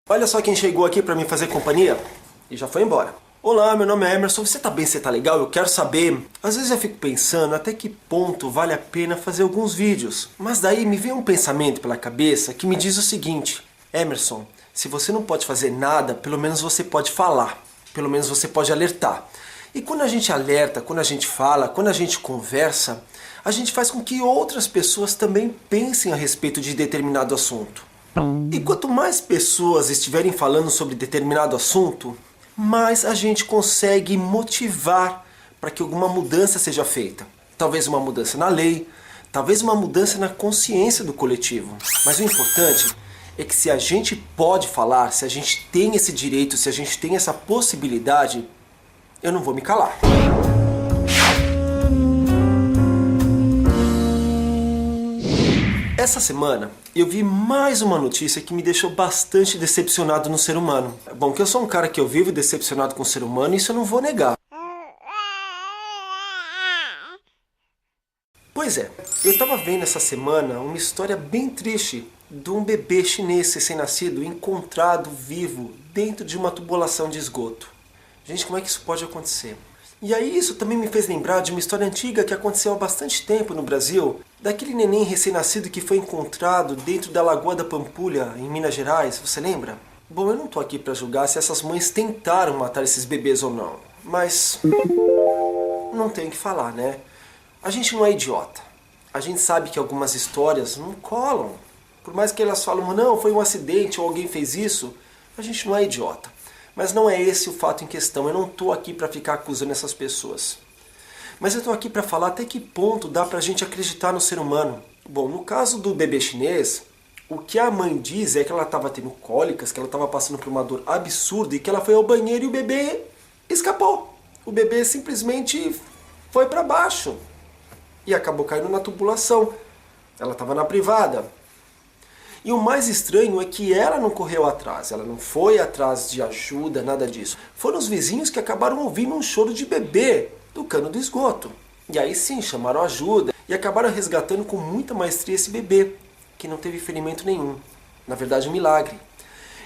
Olha só quem chegou aqui pra me fazer companhia e já foi embora. Olá, meu nome é Emerson, você tá bem, você tá legal? Eu quero saber. Às vezes eu fico pensando até que ponto vale a pena fazer alguns vídeos. Mas daí me vem um pensamento pela cabeça que me diz o seguinte: Emerson, se você não pode fazer nada, pelo menos você pode falar. Pelo menos você pode alertar. E quando a gente alerta, quando a gente fala, quando a gente conversa, a gente faz com que outras pessoas também pensem a respeito de determinado assunto. E quanto mais pessoas estiverem falando sobre determinado assunto, mais a gente consegue motivar para que alguma mudança seja feita. Talvez uma mudança na lei, talvez uma mudança na consciência do coletivo. Mas o importante é que se a gente pode falar, se a gente tem esse direito, se a gente tem essa possibilidade, eu não vou me calar. Essa semana eu vi mais uma notícia que me deixou bastante decepcionado no ser humano. Bom, que eu sou um cara que eu vivo decepcionado com o ser humano, isso eu não vou negar. Pois é, eu estava vendo essa semana uma história bem triste de um bebê chinês recém-nascido encontrado vivo dentro de uma tubulação de esgoto. Gente, como é que isso pode acontecer? E aí isso também me fez lembrar de uma história antiga que aconteceu há bastante tempo no Brasil, daquele neném recém-nascido que foi encontrado dentro da Lagoa da Pampulha, em Minas Gerais, você lembra? Bom, eu não estou aqui para julgar se essas mães tentaram matar esses bebês ou não, mas não tenho o que falar, né? A gente não é idiota. A gente sabe que algumas histórias não colam. Por mais que elas falam, não, foi um acidente ou alguém fez isso, a gente não é idiota. Mas não é esse o fato em questão, eu não estou aqui para ficar acusando essas pessoas. Mas eu estou aqui para falar até que ponto dá para a gente acreditar no ser humano. Bom, no caso do bebê chinês, o que a mãe diz é que ela estava tendo cólicas, que ela estava passando por uma dor absurda e que ela foi ao banheiro e o bebê escapou. O bebê simplesmente foi para baixo e acabou caindo na tubulação. Ela estava na privada. E o mais estranho é que ela não correu atrás, ela não foi atrás de ajuda, nada disso. Foram os vizinhos que acabaram ouvindo um choro de bebê do cano do esgoto. E aí sim, chamaram ajuda e acabaram resgatando com muita maestria esse bebê, que não teve ferimento nenhum. Na verdade, um milagre.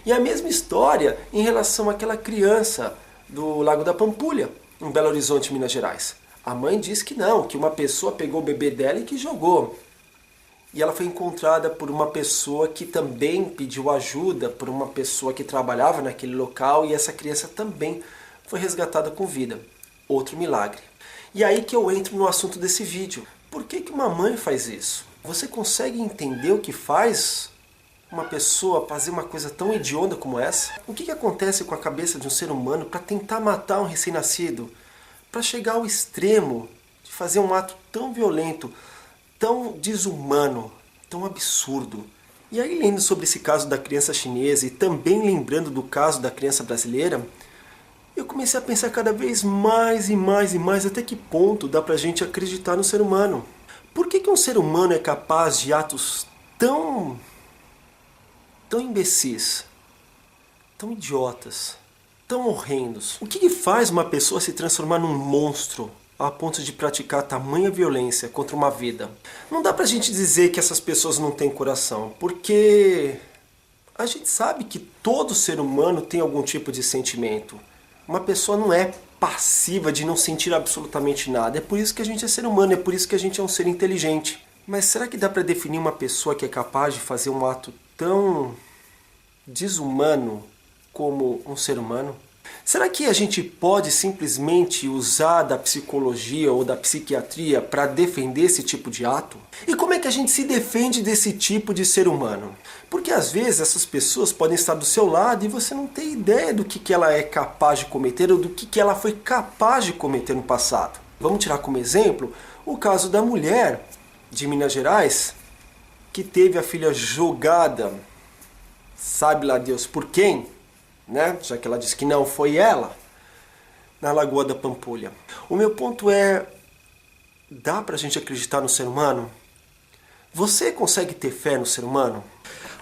E a mesma história em relação àquela criança do Lago da Pampulha, em Belo Horizonte, Minas Gerais. A mãe disse que não, que uma pessoa pegou o bebê dela e que jogou. E ela foi encontrada por uma pessoa que também pediu ajuda, por uma pessoa que trabalhava naquele local, e essa criança também foi resgatada com vida. Outro milagre. E aí que eu entro no assunto desse vídeo. Por que que uma mãe faz isso? Você consegue entender o que faz uma pessoa fazer uma coisa tão hedionda como essa? O que que acontece com a cabeça de um ser humano para tentar matar um recém-nascido? Para chegar ao extremo de fazer um ato tão violento, tão desumano, tão absurdo. E aí, lendo sobre esse caso da criança chinesa e também lembrando do caso da criança brasileira, eu comecei a pensar cada vez mais e mais e mais até que ponto dá pra gente acreditar no ser humano. Por que que um ser humano é capaz de atos tão imbecis, tão idiotas, tão horrendos? O que que faz uma pessoa se transformar num monstro a ponto de praticar tamanha violência contra uma vida? Não dá pra gente dizer que essas pessoas não têm coração, porque a gente sabe que todo ser humano tem algum tipo de sentimento. Uma pessoa não é passiva de não sentir absolutamente nada. É por isso que a gente é ser humano, é por isso que a gente é um ser inteligente. Mas será que dá pra definir uma pessoa que é capaz de fazer um ato tão desumano como um ser humano? Será que a gente pode simplesmente usar da psicologia ou da psiquiatria para defender esse tipo de ato? E como é que a gente se defende desse tipo de ser humano? Porque às vezes essas pessoas podem estar do seu lado e você não tem ideia do que ela é capaz de cometer ou do que ela foi capaz de cometer no passado. Vamos tirar como exemplo o caso da mulher de Minas Gerais que teve a filha jogada, sabe lá Deus por quem? Né? Já que ela disse que não foi ela, na Lagoa da Pampulha. O meu ponto é, dá pra gente acreditar no ser humano? Você consegue ter fé no ser humano?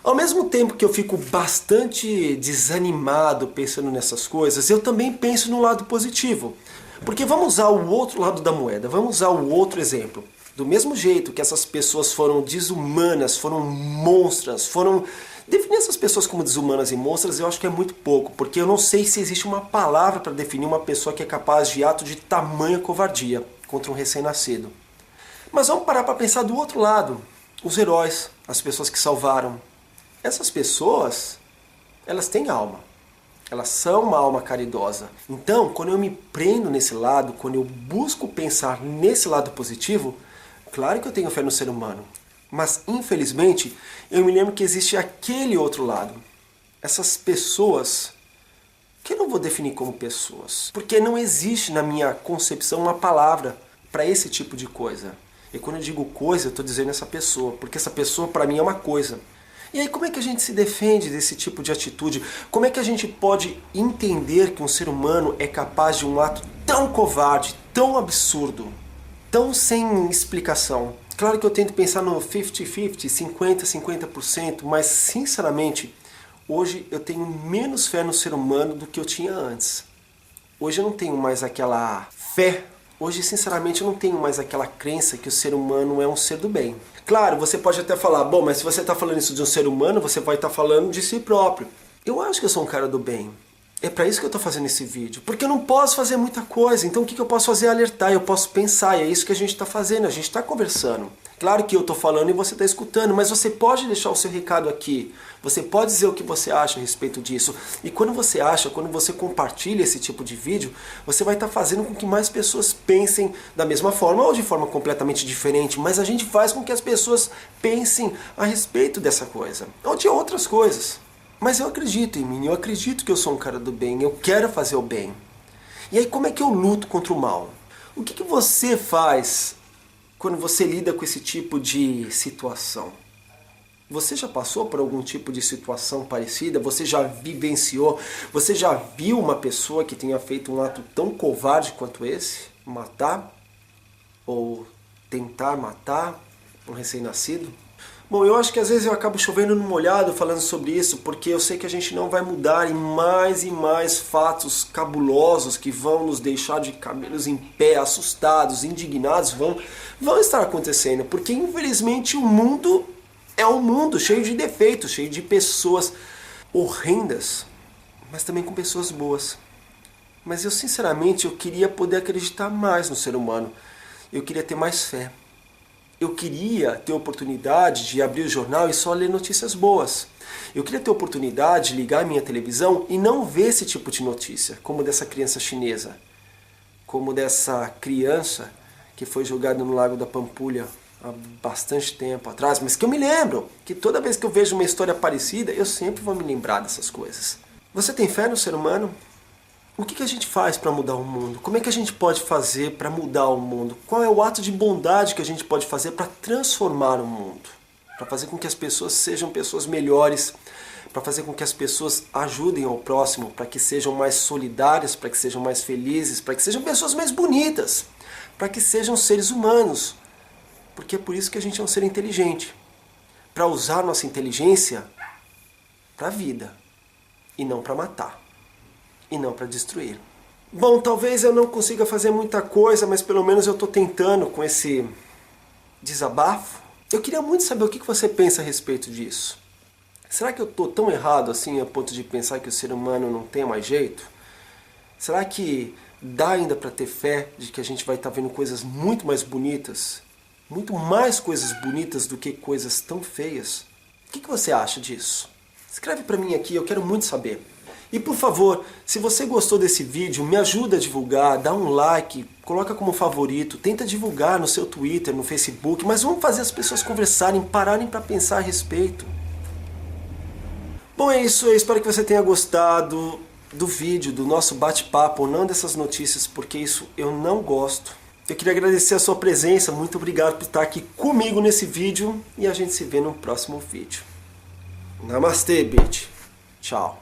Ao mesmo tempo que eu fico bastante desanimado pensando nessas coisas, eu também penso no lado positivo. Porque vamos usar o outro lado da moeda, vamos usar o outro exemplo. Do mesmo jeito que essas pessoas foram desumanas, foram monstras, foram Definir essas pessoas como desumanas e monstras eu acho que é muito pouco, porque eu não sei se existe uma palavra para definir uma pessoa que é capaz de ato de tamanha covardia contra um recém-nascido. Mas vamos parar para pensar do outro lado. Os heróis, as pessoas que salvaram. Essas pessoas, elas têm alma. Elas são uma alma caridosa. Então, quando eu me prendo nesse lado, quando eu busco pensar nesse lado positivo, claro que eu tenho fé no ser humano. Mas, infelizmente, eu me lembro que existe aquele outro lado. Essas pessoas, que eu não vou definir como pessoas, porque não existe na minha concepção uma palavra para esse tipo de coisa. E quando eu digo coisa, eu estou dizendo essa pessoa, porque essa pessoa para mim é uma coisa. E aí como é que a gente se defende desse tipo de atitude? Como é que a gente pode entender que um ser humano é capaz de um ato tão covarde, tão absurdo, tão sem explicação? Claro que eu tento pensar no 50-50, 50-50%, mas sinceramente, hoje eu tenho menos fé no ser humano do que eu tinha antes. Hoje eu não tenho mais aquela fé. Hoje, sinceramente, eu não tenho mais aquela crença que o ser humano é um ser do bem. Claro, você pode até falar, bom, mas se você está falando isso de um ser humano, você vai estar falando de si próprio. Eu acho que eu sou um cara do bem. É para isso que eu estou fazendo esse vídeo. Porque eu não posso fazer muita coisa. Então o que eu posso fazer é alertar, eu posso pensar. E é isso que a gente está fazendo, a gente está conversando. Claro que eu estou falando e você está escutando, mas você pode deixar o seu recado aqui. Você pode dizer o que você acha a respeito disso. E quando você acha, quando você compartilha esse tipo de vídeo, você vai estar fazendo com que mais pessoas pensem da mesma forma ou de forma completamente diferente. Mas a gente faz com que as pessoas pensem a respeito dessa coisa. Ou de outras coisas. Mas eu acredito em mim, eu acredito que eu sou um cara do bem, eu quero fazer o bem. E aí como é que eu luto contra o mal? O que você faz quando você lida com esse tipo de situação? Você já passou por algum tipo de situação parecida? Você já vivenciou? Você já viu uma pessoa que tenha feito um ato tão covarde quanto esse? Matar? Ou tentar matar um recém-nascido? Bom, eu acho que às vezes eu acabo chovendo no molhado falando sobre isso, porque eu sei que a gente não vai mudar e mais fatos cabulosos que vão nos deixar de cabelos em pé, assustados, indignados, vão estar acontecendo, porque infelizmente o mundo é um mundo cheio de defeitos, cheio de pessoas horrendas, mas também com pessoas boas. Mas eu sinceramente eu queria poder acreditar mais no ser humano, eu queria ter mais fé. Eu queria ter a oportunidade de abrir o jornal e só ler notícias boas. Eu queria ter a oportunidade de ligar a minha televisão e não ver esse tipo de notícia, como dessa criança chinesa, como dessa criança que foi jogada no Lago da Pampulha há bastante tempo atrás, mas que eu me lembro que toda vez que eu vejo uma história parecida, eu sempre vou me lembrar dessas coisas. Você tem fé no ser humano? O que a gente faz para mudar o mundo? Como é que a gente pode fazer para mudar o mundo? Qual é o ato de bondade que a gente pode fazer para transformar o mundo? Para fazer com que as pessoas sejam pessoas melhores, para fazer com que as pessoas ajudem ao próximo, para que sejam mais solidárias, para que sejam mais felizes, para que sejam pessoas mais bonitas, para que sejam seres humanos. Porque é por isso que a gente é um ser inteligente. Para usar nossa inteligência para a vida e não para matar. E não para destruir. Bom, talvez eu não consiga fazer muita coisa, mas pelo menos eu estou tentando com esse desabafo. Eu queria muito saber o que você pensa a respeito disso. Será que eu estou tão errado assim a ponto de pensar que o ser humano não tem mais jeito? Será que dá ainda para ter fé de que a gente vai estar vendo coisas muito mais bonitas? Muito mais coisas bonitas do que coisas tão feias? O que você acha disso? Escreve para mim aqui, eu quero muito saber. E por favor, se você gostou desse vídeo, me ajuda a divulgar, dá um like, coloca como favorito, tenta divulgar no seu Twitter, no Facebook, mas vamos fazer as pessoas conversarem, pararem para pensar a respeito. Bom, é isso, eu espero que você tenha gostado do vídeo, do nosso bate-papo, não dessas notícias, porque isso eu não gosto. Eu queria agradecer a sua presença, muito obrigado por estar aqui comigo nesse vídeo e a gente se vê no próximo vídeo. Namastê, bitch. Tchau.